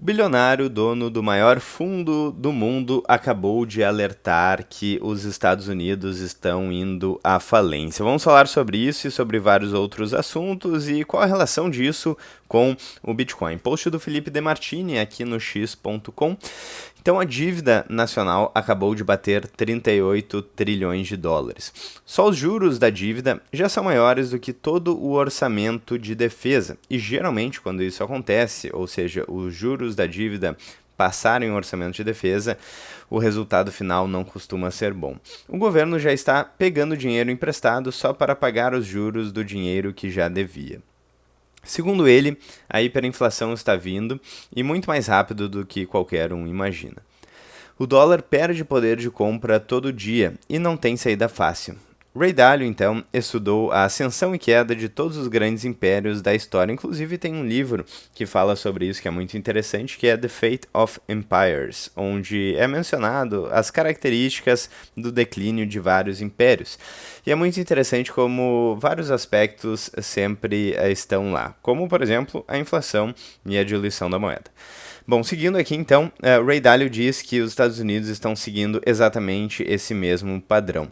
O bilionário dono do maior fundo do mundo acabou de alertar que os Estados Unidos estão indo à falência. Vamos falar sobre isso e sobre vários outros assuntos e qual a relação disso com o Bitcoin. Post do Felipe Demartini aqui no x.com. Então a dívida nacional acabou de bater 38 trilhões de dólares. Só os juros da dívida já são maiores do que todo o orçamento de defesa. E geralmente quando isso acontece, ou seja, os juros da dívida passarem o orçamento de defesa, o resultado final não costuma ser bom. O governo já está pegando dinheiro emprestado só para pagar os juros do dinheiro que já devia. Segundo ele, a hiperinflação está vindo e muito mais rápido do que qualquer um imagina. O dólar perde poder de compra todo dia e não tem saída fácil. Ray Dalio, então, estudou a ascensão e queda de todos os grandes impérios da história. Inclusive tem um livro que fala sobre isso, que é muito interessante, que é The Fate of Empires, onde é mencionado as características do declínio de vários impérios. E é muito interessante como vários aspectos sempre estão lá, como, por exemplo, a inflação e a diluição da moeda. Bom, seguindo aqui então, Ray Dalio diz que os Estados Unidos estão seguindo exatamente esse mesmo padrão.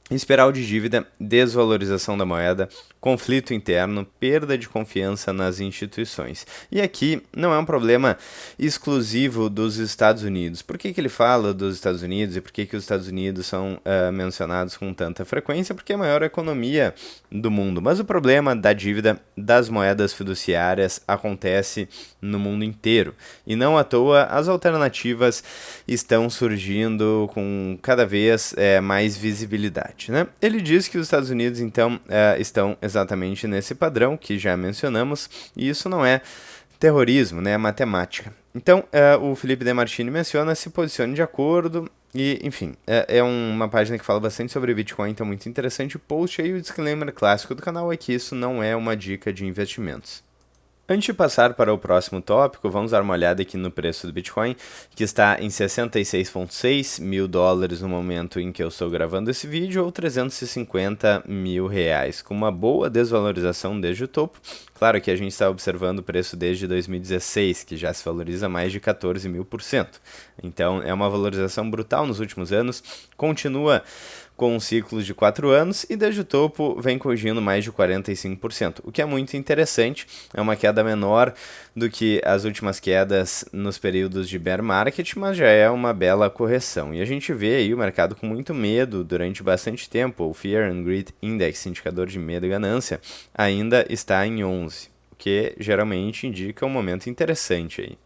Espiral de dívida, desvalorização da moeda, conflito interno, perda de confiança nas instituições. E aqui não é um problema exclusivo dos Estados Unidos. Por que ele fala dos Estados Unidos e por que os Estados Unidos são mencionados com tanta frequência? Porque é a maior economia do mundo. Mas o problema da dívida das moedas fiduciárias acontece no mundo inteiro. E não à toa as alternativas estão surgindo com cada vez mais visibilidade. Né? Ele diz que os Estados Unidos, então, estão exatamente nesse padrão que já mencionamos, e isso não é terrorismo, né? É matemática. Então, o Felipe Demartini menciona se posicione de acordo, e, enfim, é uma página que fala bastante sobre Bitcoin, então muito interessante. O post aí, o disclaimer clássico do canal é que isso não é uma dica de investimentos. Antes de passar para o próximo tópico, vamos dar uma olhada aqui no preço do Bitcoin, que está em 66,6 mil dólares no momento em que eu estou gravando esse vídeo, ou 350 mil reais, com uma boa desvalorização desde o topo. Claro que a gente está observando o preço desde 2016, que já se valoriza mais de 14 mil por cento. Então é uma valorização brutal nos últimos anos, continua com um ciclo de 4 anos e desde o topo vem corrigindo mais de 45%, o que é muito interessante, é uma queda menor do que as últimas quedas nos períodos de bear market, mas já é uma bela correção. E a gente vê aí o mercado com muito medo durante bastante tempo, o Fear and Greed Index, indicador de medo e ganância, ainda está em 11, o que geralmente indica um momento interessante aí.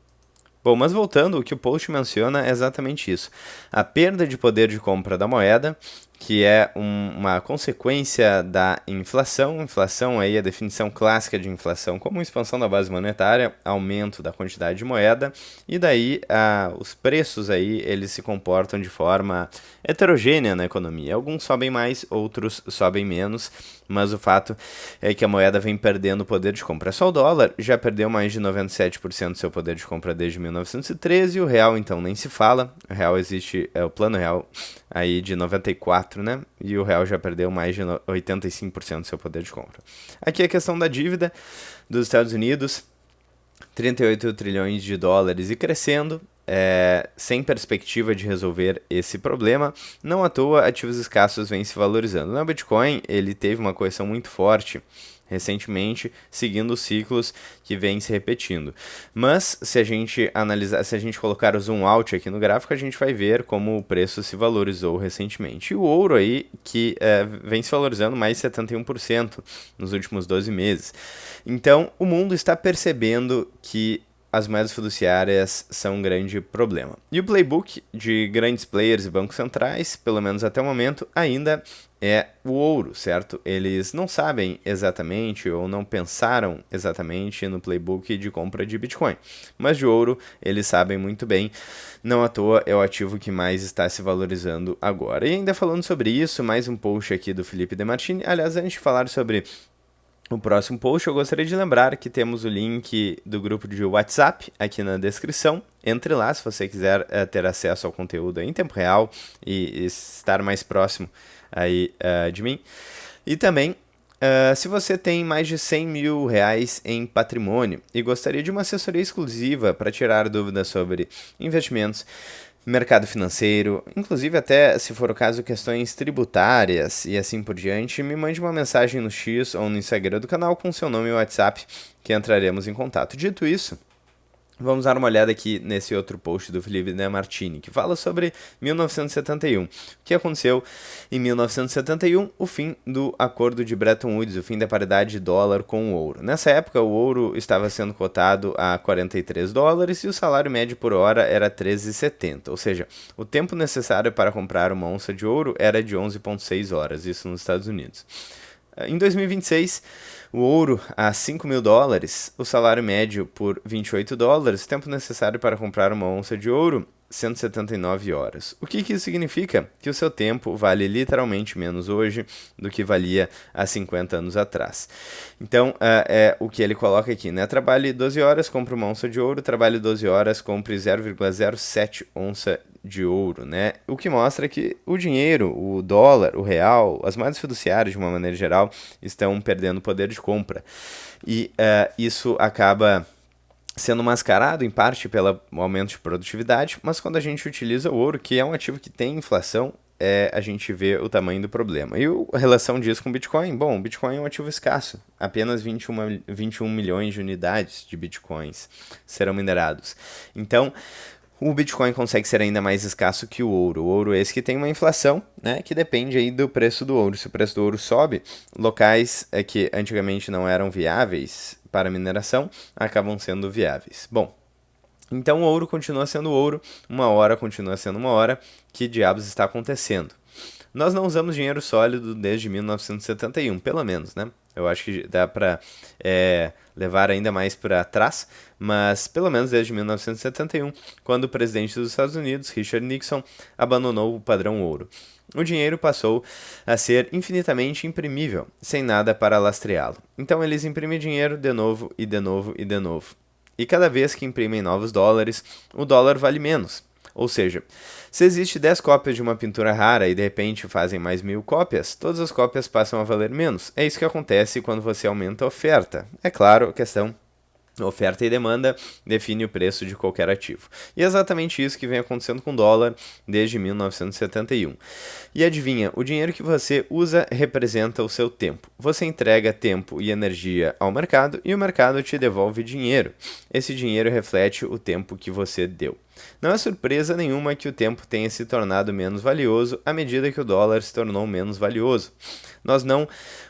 Bom, mas voltando, o que o post menciona é exatamente isso. A perda de poder de compra da moeda, que é uma consequência da inflação. Inflação aí é a definição clássica de inflação como expansão da base monetária, aumento da quantidade de moeda, e daí os preços aí eles se comportam de forma heterogênea na economia. Alguns sobem mais, outros sobem menos, mas o fato é que a moeda vem perdendo o poder de compra. Só o dólar já perdeu mais de 97% do seu poder de compra desde 1913, e o real então nem se fala. O real existe, o plano real aí de 94, né? E o real já perdeu mais de 85% do seu poder de compra. Aqui a questão da dívida dos Estados Unidos, 38 trilhões de dólares e crescendo, sem perspectiva de resolver esse problema. Não à toa, ativos escassos vêm se valorizando. O Bitcoin ele teve uma correção muito forte recentemente, seguindo os ciclos que vêm se repetindo. Mas se a gente analisar, se a gente colocar o zoom out aqui no gráfico, a gente vai ver como o preço se valorizou recentemente. E o ouro aí que vem se valorizando mais 71% nos últimos 12 meses. Então, o mundo está percebendo que as moedas fiduciárias são um grande problema. E o playbook de grandes players e bancos centrais, pelo menos até o momento, ainda é o ouro, certo? Eles não sabem exatamente ou não pensaram exatamente no playbook de compra de Bitcoin, mas de ouro eles sabem muito bem, não à toa é o ativo que mais está se valorizando agora. E ainda falando sobre isso, mais um post aqui do Felipe Demartini. Aliás, antes de falar sobre o próximo post, eu gostaria de lembrar que temos o link do grupo de WhatsApp aqui na descrição. Entre lá se você quiser ter acesso ao conteúdo em tempo real e estar mais próximo aí, de mim. E também Se você tem mais de 100 mil reais em patrimônio e gostaria de uma assessoria exclusiva para tirar dúvidas sobre investimentos, mercado financeiro, inclusive até, se for o caso, questões tributárias e assim por diante, me mande uma mensagem no X ou no Instagram do canal com seu nome e WhatsApp que entraremos em contato. Dito isso, vamos dar uma olhada aqui nesse outro post do Felipe De Martini, que fala sobre 1971. O que aconteceu em 1971? O fim do acordo de Bretton Woods, o fim da paridade de dólar com o ouro. Nessa época, o ouro estava sendo cotado a 43 dólares e o salário médio por hora era 13,70. Ou seja, o tempo necessário para comprar uma onça de ouro era de 11,6 horas, isso nos Estados Unidos. Em 2026, o ouro a 5 mil dólares, o salário médio por 28 dólares, o tempo necessário para comprar uma onça de ouro, 179 horas. O que isso significa? Que o seu tempo vale literalmente menos hoje do que valia há 50 anos atrás. Então, é o que ele coloca aqui, né? Trabalhe 12 horas, compre uma onça de ouro, trabalhe 12 horas, compre 0,07 onça de ouro, né? O que mostra que o dinheiro, o dólar, o real, as moedas fiduciárias de uma maneira geral estão perdendo poder de compra. E isso acaba sendo mascarado em parte pelo aumento de produtividade, mas quando a gente utiliza o ouro, que é um ativo que tem inflação, a gente vê o tamanho do problema. E a relação disso com o Bitcoin? Bom, o Bitcoin é um ativo escasso. Apenas 21 milhões de unidades de Bitcoins serão minerados. Então, o Bitcoin consegue ser ainda mais escasso que o ouro. O ouro é esse que tem uma inflação, né, que depende aí do preço do ouro. Se o preço do ouro sobe, locais que antigamente não eram viáveis para mineração acabam sendo viáveis. Bom, então o ouro continua sendo ouro, uma hora continua sendo uma hora. Que diabos está acontecendo? Nós não usamos dinheiro sólido desde 1971, pelo menos, né? Eu acho que dá para levar ainda mais para trás, mas pelo menos desde 1971, quando o presidente dos Estados Unidos, Richard Nixon, abandonou o padrão ouro. O dinheiro passou a ser infinitamente imprimível, sem nada para lastreá-lo. Então eles imprimem dinheiro de novo e de novo e de novo. E cada vez que imprimem novos dólares, o dólar vale menos. Ou seja, se existe 10 cópias de uma pintura rara e de repente fazem mais 1000 cópias, todas as cópias passam a valer menos. É isso que acontece quando você aumenta a oferta. É claro, a questão oferta e demanda define o preço de qualquer ativo. E é exatamente isso que vem acontecendo com o dólar desde 1971. E adivinha, o dinheiro que você usa representa o seu tempo. Você entrega tempo e energia ao mercado e o mercado te devolve dinheiro. Esse dinheiro reflete o tempo que você deu. Não é surpresa nenhuma que o tempo tenha se tornado menos valioso à medida que o dólar se tornou menos valioso. Nós não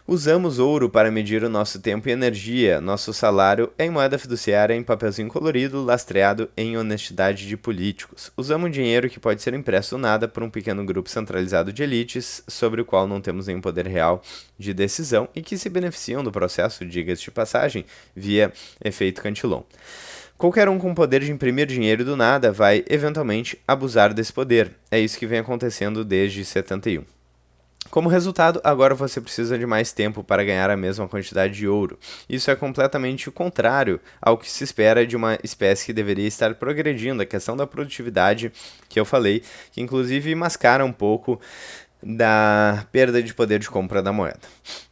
usamos ouro para medir o nosso tempo e energia. Nosso salário é em moeda fiduciária em papelzinho colorido, lastreado em honestidade de políticos. Usamos dinheiro que pode ser impresso do nada por um pequeno grupo centralizado de elites, sobre o qual não temos nenhum poder real de decisão e que se beneficiam do processo, diga-se de passagem, via efeito Cantillon. Qualquer um com poder de imprimir dinheiro do nada vai, eventualmente, abusar desse poder. É isso que vem acontecendo desde 71. Como resultado, agora você precisa de mais tempo para ganhar a mesma quantidade de ouro. Isso é completamente o contrário ao que se espera de uma espécie que deveria estar progredindo. A questão da produtividade que eu falei, que inclusive mascara um pouco da perda de poder de compra da moeda.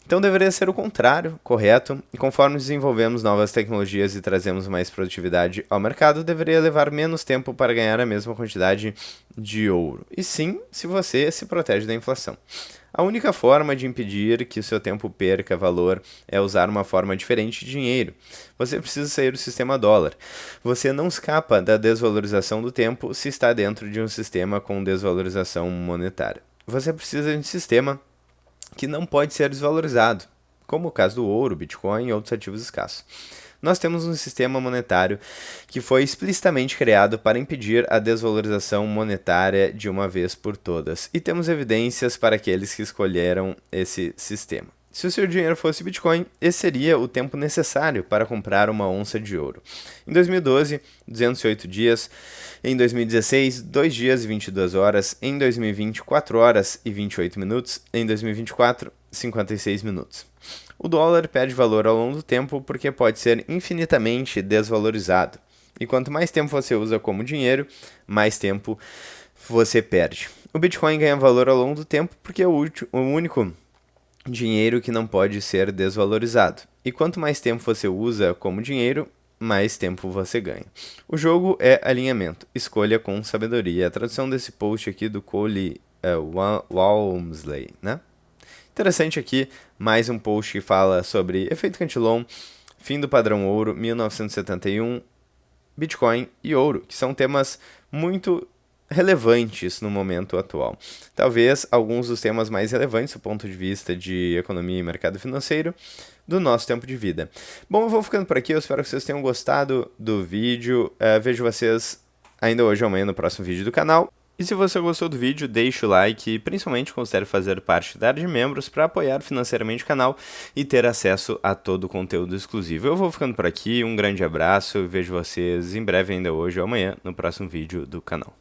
Então deveria ser o contrário, correto, e conforme desenvolvemos novas tecnologias e trazemos mais produtividade ao mercado, deveria levar menos tempo para ganhar a mesma quantidade de ouro. E sim, se você se protege da inflação. A única forma de impedir que o seu tempo perca valor é usar uma forma diferente de dinheiro. Você precisa sair do sistema dólar. Você não escapa da desvalorização do tempo se está dentro de um sistema com desvalorização monetária. Você precisa de um sistema que não pode ser desvalorizado, como o caso do ouro, Bitcoin e outros ativos escassos. Nós temos um sistema monetário que foi explicitamente criado para impedir a desvalorização monetária de uma vez por todas, e temos evidências para aqueles que escolheram esse sistema. Se o seu dinheiro fosse Bitcoin, esse seria o tempo necessário para comprar uma onça de ouro. Em 2012, 208 dias. Em 2016, 2 dias e 22 horas. Em 2020, 4 horas e 28 minutos. Em 2024, 56 minutos. O dólar perde valor ao longo do tempo porque pode ser infinitamente desvalorizado. E quanto mais tempo você usa como dinheiro, mais tempo você perde. O Bitcoin ganha valor ao longo do tempo porque é o único dinheiro que não pode ser desvalorizado. E quanto mais tempo você usa como dinheiro, mais tempo você ganha. O jogo é alinhamento. Escolha com sabedoria. A tradução desse post aqui do Cole Walmsley, né? Interessante aqui, mais um post que fala sobre efeito Cantillon, fim do padrão ouro, 1971, Bitcoin e ouro, que são temas muito relevantes no momento atual. Talvez alguns dos temas mais relevantes do ponto de vista de economia e mercado financeiro do nosso tempo de vida. Bom, eu vou ficando por aqui, eu espero que vocês tenham gostado do vídeo. Vejo vocês ainda hoje ou amanhã no próximo vídeo do canal. E se você gostou do vídeo, deixe o like e principalmente considere fazer parte da área de membros para apoiar financeiramente o canal e ter acesso a todo o conteúdo exclusivo. Eu vou ficando por aqui, um grande abraço e vejo vocês em breve ainda hoje ou amanhã no próximo vídeo do canal.